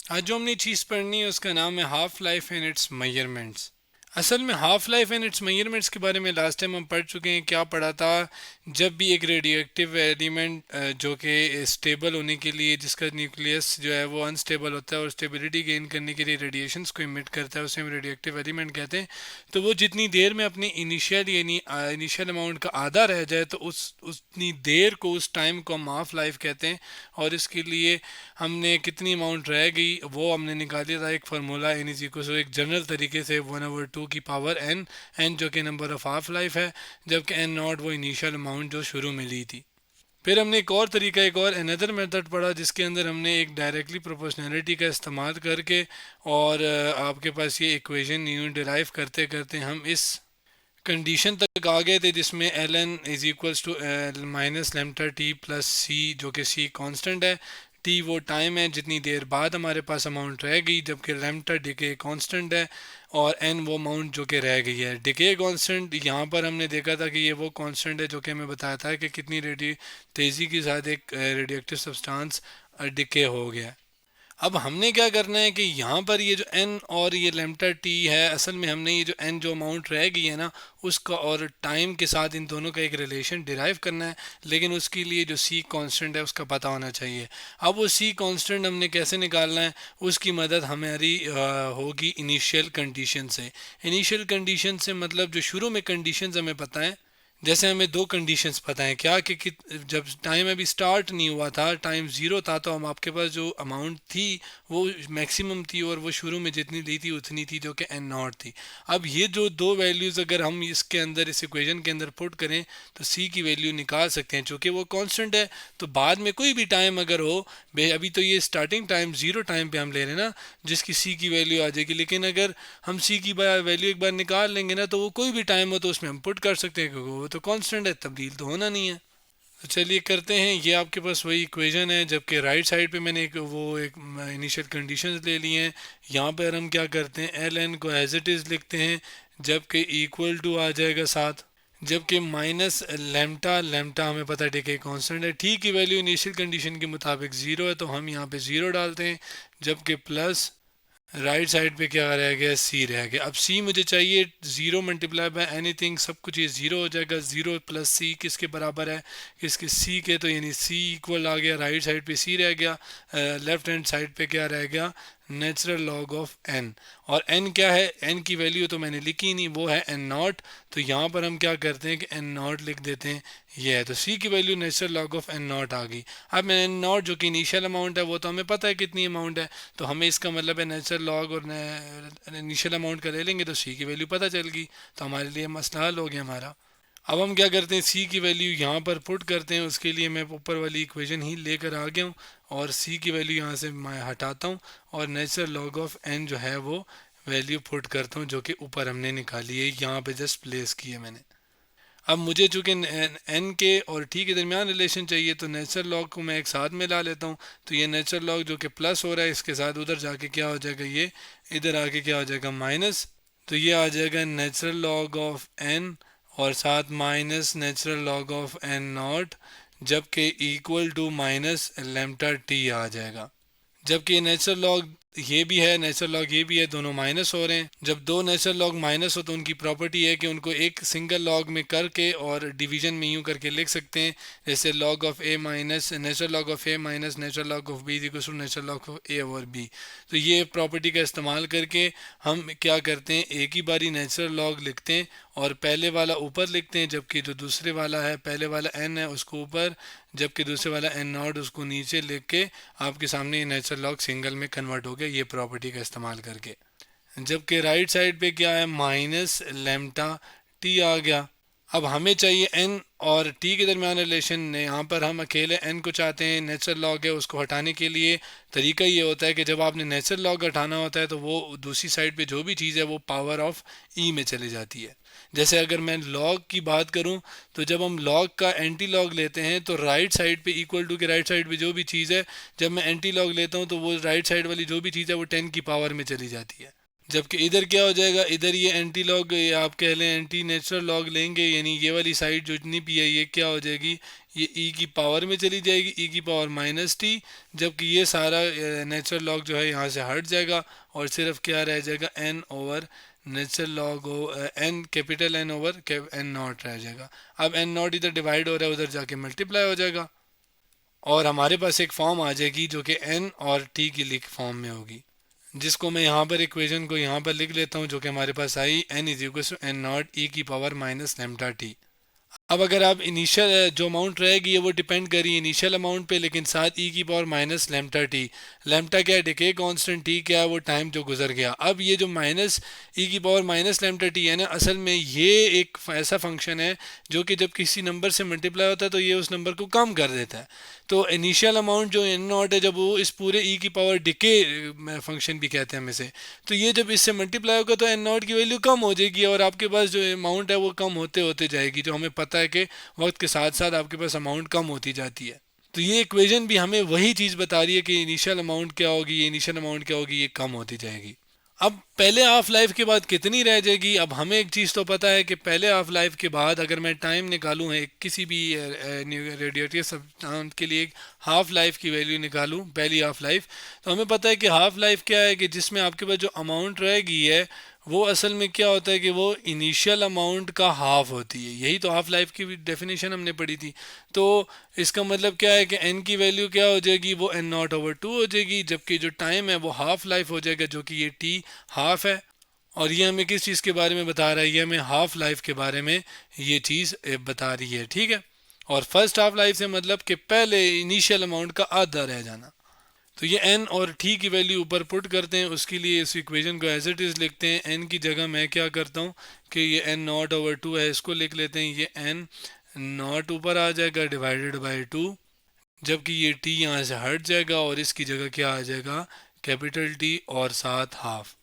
आज जो हमने चीज़ पढ़नी है उसका नाम है half life and it's measurements. असल में half life and it's measurements के बारे में लास्ट टाइम हम पढ़ चुके हैं। क्या पढ़ा था? जब भी एक रेडियो एक्टिव एलिमेंट जो कि स्टेबल होने के लिए, जिसका न्यूक्लियस जो है वो अनस्टेबल होता है और स्टेबिलिटी गेन करने के लिए रेडिएशंस को इमिट करता है, उसे हम रेडियो एक्टिव एलिमेंट कहते हैं। तो वो जितनी देर में अपनी इनिशियल यानी इनिशियल अमाउंट का आधा रह जाए तो उस उतनी देर को, उस टाइम को हम हाफ लाइफ कहते हैं। और इसके लिए हमने कितनी अमाउंट रह गई वो हमने निकाल लिया था एक formula, N is equal to एक जनरल तरीके से 1/2 की पावर एन, एन जो कि नंबर ऑफ हाफ लाइफ है, जबकि एन नॉट वो इनिशियल अमाउंट जो शुरू में ली थी। फिर हमने एक और तरीका, एक और अनदर मेथड पढ़ा जिसके अंदर हमने एक डायरेक्टली प्रोपोर्शनैलिटी का इस्तेमाल करके और आपके पास ये इक्वेशन यूं डिराइव करते करते हम इस कंडीशन तक आ गए थे जिसमें L N is equals to minus lambda T plus C, जो कि सी कांस्टेंट है, टी वो टाइम है जितनी देर बाद हमारे पास अमाउंट रह गई, जबकि लेमटा डिके कांस्टेंट है, और एन वो अमाउंट जो कि रह गई है। डिके कांस्टेंट यहाँ पर हमने देखा था कि ये वो कांस्टेंट है जो कि हमें बताया था कि कितनी तेज़ी के साथ एक रेडियो एक्टिव सब्सटेंस डिके हो गया। अब हमने क्या करना है कि यहाँ पर ये जो n और ये लेमटा t है, असल में हमने ये जो n जो अमाउंट रह गई है ना, उसका और टाइम के साथ इन दोनों का एक रिलेशन डिराइव करना है। लेकिन उसके लिए जो c कांस्टेंट है उसका पता होना चाहिए। अब वो c कांस्टेंट हमने कैसे निकालना है, उसकी मदद हमारी होगी इनिशियल कंडीशन से। इनिशियल कंडीशन से मतलब जो शुरू में कंडीशंस हमें पता है। जैसे हमें दो कंडीशंस पता है क्या कि जब टाइम अभी स्टार्ट नहीं हुआ था, टाइम ज़ीरो था, तो हम आपके पास जो अमाउंट थी वो मैक्सिमम थी और वो शुरू में जितनी ली थी उतनी थी, जो कि एन नॉट थी। अब ये जो दो वैल्यूज़ अगर हम इसके अंदर, इस इक्वेशन के अंदर पुट करें तो सी की वैल्यू निकाल सकते हैं, चूँकि वो कांस्टेंट है। तो बाद में कोई भी टाइम अगर हो, अभी तो ये स्टार्टिंग टाइम ज़ीरो टाइम पे हम ले रहे हैं ना, जिसकी सी की वैल्यू आ जाएगी। लेकिन अगर हम सी की वैल्यू एक बार निकाल लेंगे ना, तो वो कोई भी टाइम हो तो उसमें हम पुट कर सकते हैं, क्योंकि वो तो कांस्टेंट है, तब्दील तो होना नहीं है। तो चलिए करते हैं। ये आपके पास वही इक्वेशन है, जबकि राइट साइड पे मैंने एक इनिशियल कंडीशंस ले लिए हैं। यहाँ पर हम क्या करते हैं, एल एन को एज इट इज़ लिखते हैं, जबकि इक्वल टू आ जाएगा साथ, जबकि माइनस लेमटा, लेमटा हमें पता है कि कांस्टेंट है, टी की वैल्यू इनिशियल कंडीशन के मुताबिक ज़ीरो है तो हम यहाँ पे ज़ीरो डालते हैं, जबकि प्लस राइट साइड पे क्या रह गया, सी रह गया। अब सी मुझे चाहिए, ज़ीरो मल्टीप्लाई बाय एनीथिंग, सब कुछ ये ज़ीरो हो जाएगा। ज़ीरो प्लस सी किसके बराबर है, किसके, सी के, तो यानी सी इक्वल आ गया, राइट साइड पे सी रह गया, लेफ्ट हैंड साइड पे क्या रह गया, नेचुरल लॉग ऑफ एन। और एन क्या है, एन की वैल्यू तो मैंने लिखी नहीं, वो है एन नॉट। तो यहाँ पर हम क्या करते हैं कि एन नॉट लिख देते हैं, ये है। तो सी की value natural log of N naught आ गई। अब एन नॉट जो कि इनिशियल अमाउंट है वो तो हमें पता है कितनी अमाउंट है, तो हमें इसका मतलब है नेचुरल लॉग और इनिशियल अमाउंट का ले लेंगे तो सी की वैल्यू पता चल गई, तो हमारे लिए मसला हल हो गया हमारा। अब हम क्या करते हैं, सी की वैल्यू यहाँ पर पुट करते हैं। उसके लिए मैं ऊपर वाली इक्वेशन ही लेकर आ गया हूँ और सी की वैल्यू यहाँ से मैं हटाता हूँ और नेचुरल लॉग ऑफ एन जो है वो वैल्यू पुट करता हूँ, जो कि ऊपर हमने निकाली है, यहाँ पे जस्ट प्लेस की है मैंने। अब मुझे चूंकि एन के और टी के दरमियान रिलेशन चाहिए, तो नेचुरल लॉग को मैं एक साथ में ला लेता हूँ। तो ये नेचुरल लॉग जो कि प्लस हो रहा है, इसके साथ उधर जाके क्या हो जाएगा, ये इधर आके क्या हो जाएगा, माइनस। तो ये आ जाएगा नेचुरल लॉग ऑफ एन और साथ minus natural log of N naught, जबकि equal to minus lambda T आ जाएगा। जबकि नेचुरल लॉग ये भी है, नेचुरल लॉग ये भी है, दोनों माइनस हो रहे हैं। जब दो नेचुरल लॉग माइनस हो तो उनकी प्रॉपर्टी है कि उनको एक सिंगल लॉग में करके और डिवीजन में यूं करके लिख सकते हैं, जैसे log of A minus natural log of A minus natural log of B equals to natural log of A over B. तो ये प्रॉपर्टी का इस्तेमाल करके हम क्या करते हैं, एक ही बारी नेचुरल लॉग लिखते हैं और पहले वाला ऊपर लिखते हैं, जबकि जो दूसरे वाला है, पहले वाला एन है उसको ऊपर, जबकि दूसरे वाला एन नॉट उसको नीचे लिख के आपके सामने ये नेचुरल लॉग सिंगल में कन्वर्ट हो गया, ये प्रॉपर्टी का इस्तेमाल करके। जबकि राइट साइड पे क्या है, माइनस लेमटा टी आ गया। अब हमें चाहिए एन और टी के दरमियान रिलेशन ने, यहाँ पर हम अकेले एन को चाहते हैं, नेचुरल लॉग है उसको हटाने के लिए तरीका ये होता है कि जब आपने नेचुरल लॉग हटाना होता है तो वो दूसरी साइड पे जो भी चीज़ है वो पावर ऑफ ई में चली जाती है। जैसे अगर मैं लॉग की बात करूं, तो जब हम लॉग का एंटी लॉग लेते हैं तो राइट साइड पे इक्वल टू के राइट साइड पे जो भी चीज़ है, जब मैं एंटी लॉग लेता हूं तो वो राइट साइड वाली जो भी चीज़ है वो 10 की पावर में चली जाती है। जबकि इधर क्या हो जाएगा, इधर ये एंटी लॉग, ये आप कह लें एंटी नेचुरल लॉग लेंगे, यानी ये वाली साइड जो जितनी भी है ये क्या हो जाएगी, ये ई की पावर में चली जाएगी, ई की पावर माइनस टी। जबकि ये सारा नेचुरल लॉग जो है यहाँ से हट जाएगा और सिर्फ क्या रह जाएगा, N over natural log N, capital N over N naught रह जाएगा। अब एन नॉट इधर डिवाइड हो रहा है, उधर जाके मल्टीप्लाई हो जाएगा और हमारे पास एक फॉर्म आ जाएगी जो कि एन और टी की लिख फॉर्म में होगी, जिसको मैं यहाँ पर इक्वेशन को यहाँ पर लिख लेता हूँ, जो कि हमारे पास आई N is equal to N naught E की पावर माइनस लेमटा टी। अब अगर आप इनिशियल जो अमाउंट रहेगी वो डिपेंड करिए इनिशियल अमाउंट पे, लेकिन साथ ई की पावर माइनस लेमटा टी। लेमटा क्या है, डिके कांस्टेंट, टी क्या है, वो टाइम जो गुजर गया। अब ये जो माइनस ई की पावर माइनस लेमटा टी है ना, असल में ये एक ऐसा फंक्शन है जो कि जब किसी नंबर से मल्टीप्लाई होता है तो ये उस नंबर को कम कर देता है। तो इनिशियल अमाउंट जो एन नॉट है, जब वो इस पूरे ई की पावर डिके फंक्शन भी कहते हैं हम इसे, तो ये जब इससे मल्टीप्लाई होगा तो एन नॉट की वैल्यू कम हो जाएगी और आपके पास जो अमाउंट है वो कम होते होते जाएगी, जो हमें पता है कि वक्त के साथ साथ आपके पास अमाउंट कम होती जाती है। तो ये इक्वेशन भी हमें वही चीज़ बता रही है कि इनिशियल अमाउंट क्या होगी, ये इनिशियल अमाउंट क्या होगी, ये कम होती जाएगी। अब पहले हाफ लाइफ के बाद कितनी रह जाएगी, अब हमें एक चीज़ तो पता है कि पहले हाफ लाइफ के बाद अगर मैं टाइम निकालूँ एक किसी भी रेडिएटिव सब्सटेंस के लिए एक हाफ लाइफ की वैल्यू निकालूँ पहली हाफ लाइफ, तो हमें पता है कि हाफ लाइफ क्या है कि जिसमें आपके पास जो अमाउंट रहेगी है वो असल में क्या होता है कि वो इनिशियल अमाउंट का हाफ होती है। यही तो हाफ लाइफ की डेफिनेशन हमने पढ़ी थी। तो इसका मतलब क्या है कि एन की वैल्यू क्या हो जाएगी, वो एन नॉट ओवर टू हो जाएगी, जबकि जो टाइम है वो हाफ लाइफ हो जाएगा, जो कि ये टी हाफ है। और ये हमें किस चीज़ के बारे में बता रहा है, ये हमें हाफ लाइफ के बारे में ये चीज़ बता रही है, ठीक है। और फर्स्ट हाफ लाइफ से मतलब कि पहले इनिशियल अमाउंट का आधा रह जाना। तो ये एन और टी की वैल्यू ऊपर पुट करते हैं, उसके लिए इस इक्वेशन को एज इट इज़ लिखते हैं। एन की जगह मैं क्या करता हूँ कि ये एन नॉट ओवर टू है, इसको लिख लेते हैं, ये एन नॉट ऊपर आ जाएगा डिवाइडेड बाई टू, जबकि ये टी यहाँ से हट जाएगा और इसकी जगह क्या आ जाएगा, कैपिटल टी और साथ हाफ।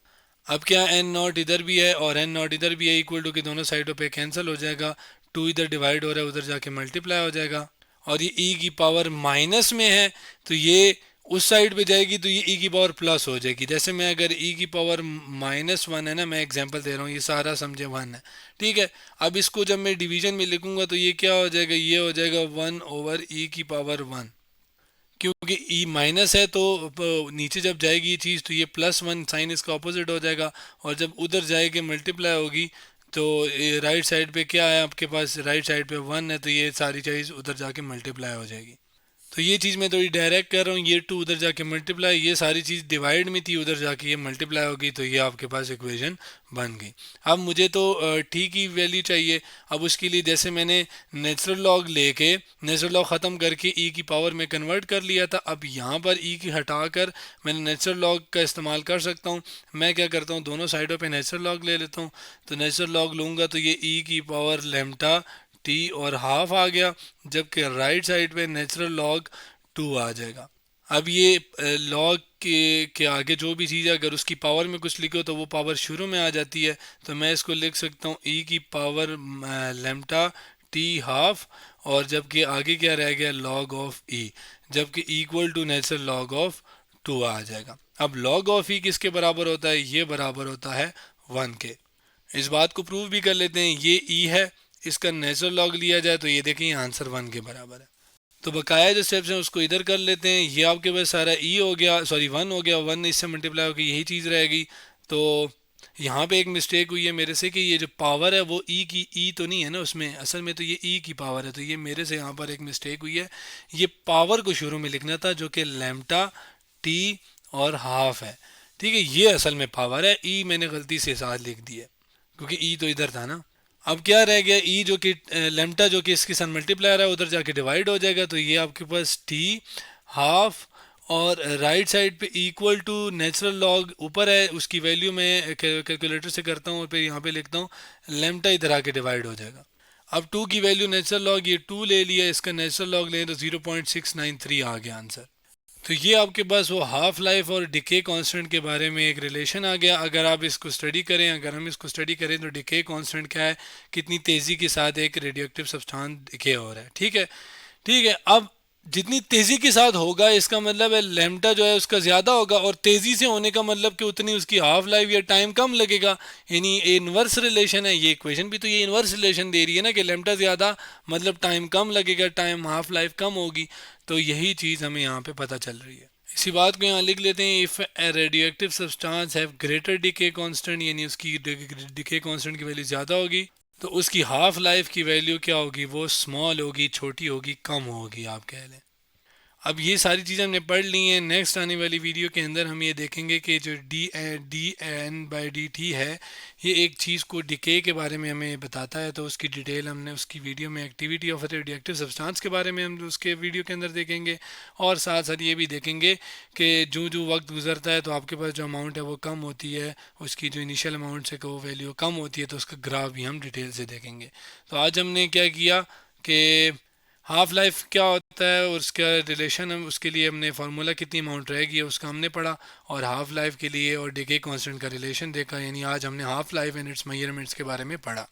अब क्या, एन नॉट इधर भी है और एन नॉट इधर भी है, इक्वल टू के दोनों साइडों पे कैंसिल हो जाएगा, टू इधर डिवाइड हो रहा है उधर जाके मल्टीप्लाई हो जाएगा। और ये ई की पावर माइनस में है तो ये उस साइड पे जाएगी तो ये ई की पावर प्लस हो जाएगी। जैसे मैं अगर ई की पावर माइनस वन है ना, मैं एग्जांपल दे रहा हूँ, ये सारा समझे वन है, ठीक है। अब इसको जब मैं डिवीजन में लिखूंगा तो ये क्या हो जाएगा, ये हो जाएगा वन ओवर ई की पावर वन, क्योंकि ई माइनस है तो नीचे जब जाएगी ये चीज़ तो ये प्लस वन साइन इसका ऑपोजिट हो जाएगा, और जब उधर जाएगी मल्टीप्लाई होगी तो राइट साइड पे क्या है आपके पास, राइट साइड पे वन है तो ये सारी चीज़ उधर जाके मल्टीप्लाई हो जाएगी। तो ये चीज़ मैं थोड़ी डायरेक्ट कर रहा हूँ, ये टू उधर जाके मल्टीप्लाई, ये सारी चीज़ डिवाइड में थी उधर जाके ये मल्टीप्लाई होगी, तो ये आपके पास इक्वेशन बन गई। अब मुझे तो टी की वैल्यू चाहिए। अब उसके लिए जैसे मैंने नेचुरल लॉग लेके नेचुरल लॉग ख़त्म करके ई की पावर में कन्वर्ट कर लिया था, अब यहाँ पर ई की हटा कर मैंने नेचुरल लॉग का इस्तेमाल कर सकता हूँ। मैं क्या करता हूँ, दोनों साइडों पे नेचुरल लॉग ले लेता हूँ। तो नेचुरल लॉग लूँगा तो ये ई की पावर लेमटा टी और हाफ आ गया, जबकि राइट साइड पे नेचुरल लॉग टू आ जाएगा। अब ये लॉग के आगे जो भी चीज़ है अगर उसकी पावर में कुछ लिखो तो वो पावर शुरू में आ जाती है, तो मैं इसको लिख सकता हूँ ई की पावर लेमटा टी हाफ, और जबकि आगे क्या रह गया, लॉग ऑफ ई, जबकि equal to natural log of two आ जाएगा। अब लॉग ऑफ ई किसके बराबर होता है, ये बराबर होता है वन के। इस बात को प्रूव भी कर लेते हैं, ये ई है, इसका नेचुरल लॉग लिया जाए तो ये देखें आंसर वन के बराबर है। तो बकाया जो स्टेप्स हैं उसको इधर कर लेते हैं। ये आपके पास सारा ई हो गया, सॉरी वन हो गया, वन इससे मल्टीप्लाई होकर यही चीज़ रहेगी। तो यहाँ पे एक मिस्टेक हुई है मेरे से कि ये जो पावर है वो ई की, ई तो नहीं है ना उसमें, असल में तो ये ई की पावर है, तो ये मेरे से यहाँ पर एक मिस्टेक हुई है। ये पावर को शुरू में लिखना था जो कि लैम्टा टी और हाफ है, ठीक है, ये असल में पावर है, ई मैंने गलती से साथ लिख दी है क्योंकि ई तो इधर था ना। अब क्या रह गया, ई जो कि लेमटा जो कि इसके साथ मल्टीप्लायर है उधर जाके डिवाइड हो जाएगा, तो ये आपके पास टी हाफ, और राइट साइड पे इक्वल टू नेचुरल लॉग ऊपर है, उसकी वैल्यू मैं कैलकुलेटर से करता हूँ और फिर यहाँ पे लिखता हूँ लेमटा इधर आके डिवाइड हो जाएगा। अब टू की वैल्यू नेचुरल लॉग ये टू ले लिया, इसका नेचुरल लॉग लें तो 0.693 आ गया आंसर। तो ये आपके पास वो हाफ लाइफ और डिके कांस्टेंट के बारे में एक रिलेशन आ गया। अगर आप इसको स्टडी करें, अगर हम इसको स्टडी करें तो डिके कांस्टेंट क्या है, कितनी तेज़ी के साथ एक रेडियोएक्टिव सब्सटेंस डिके हो रहा है, ठीक है। ठीक है, अब जितनी तेज़ी के साथ होगा इसका मतलब है लेमटा जो है उसका ज़्यादा होगा, और तेज़ी से होने का मतलब कि उतनी उसकी हाफ लाइफ या टाइम कम लगेगा। यानी इनवर्स रिलेशन है ये इक्वेशन भी, तो ये इनवर्स रिलेशन दे रही है ना कि लेमटा ज़्यादा मतलब टाइम कम लगेगा, टाइम हाफ लाइफ कम होगी। तो यही चीज़ हमें यहाँ पे पता चल रही है। इसी बात को यहाँ लिख लेते हैं, if radio active substance have greater decay constant, यानी उसकी डिके कांस्टेंट की वैल्यू ज़्यादा होगी, तो उसकी हाफ लाइफ की वैल्यू क्या होगी, वो स्मॉल होगी, छोटी होगी, कम होगी, आप कह लें। अब ये सारी चीज़ें हमने पढ़ ली हैं। नेक्स्ट आने वाली वीडियो के अंदर हम ये देखेंगे कि जो dN/dt है, ये एक चीज़ को डिके के बारे में हमें बताता है, तो उसकी डिटेल हमने उसकी वीडियो में एक्टिविटी ऑफ रेडियोएक्टिव सब्सटेंस के बारे में हम उसके वीडियो के अंदर देखेंगे। और साथ साथ ये भी देखेंगे कि जो जो वक्त गुजरता है तो आपके पास जो अमाउंट है वो कम होती है, उसकी जो इनिशियल अमाउंट से वो वैल्यू कम होती है, तो उसका ग्राफ भी हम डिटेल से देखेंगे। तो आज हमने क्या किया कि हाफ लाइफ क्या होता है और उसका रिलेशन, हम उसके लिए हमने फार्मूला कितनी अमाउंट रहेगी है उसका हमने पढ़ा, और हाफ लाइफ के लिए और डिके कांस्टेंट का रिलेशन देखा। यानी आज हमने half life and it's measurements के बारे में पढ़ा।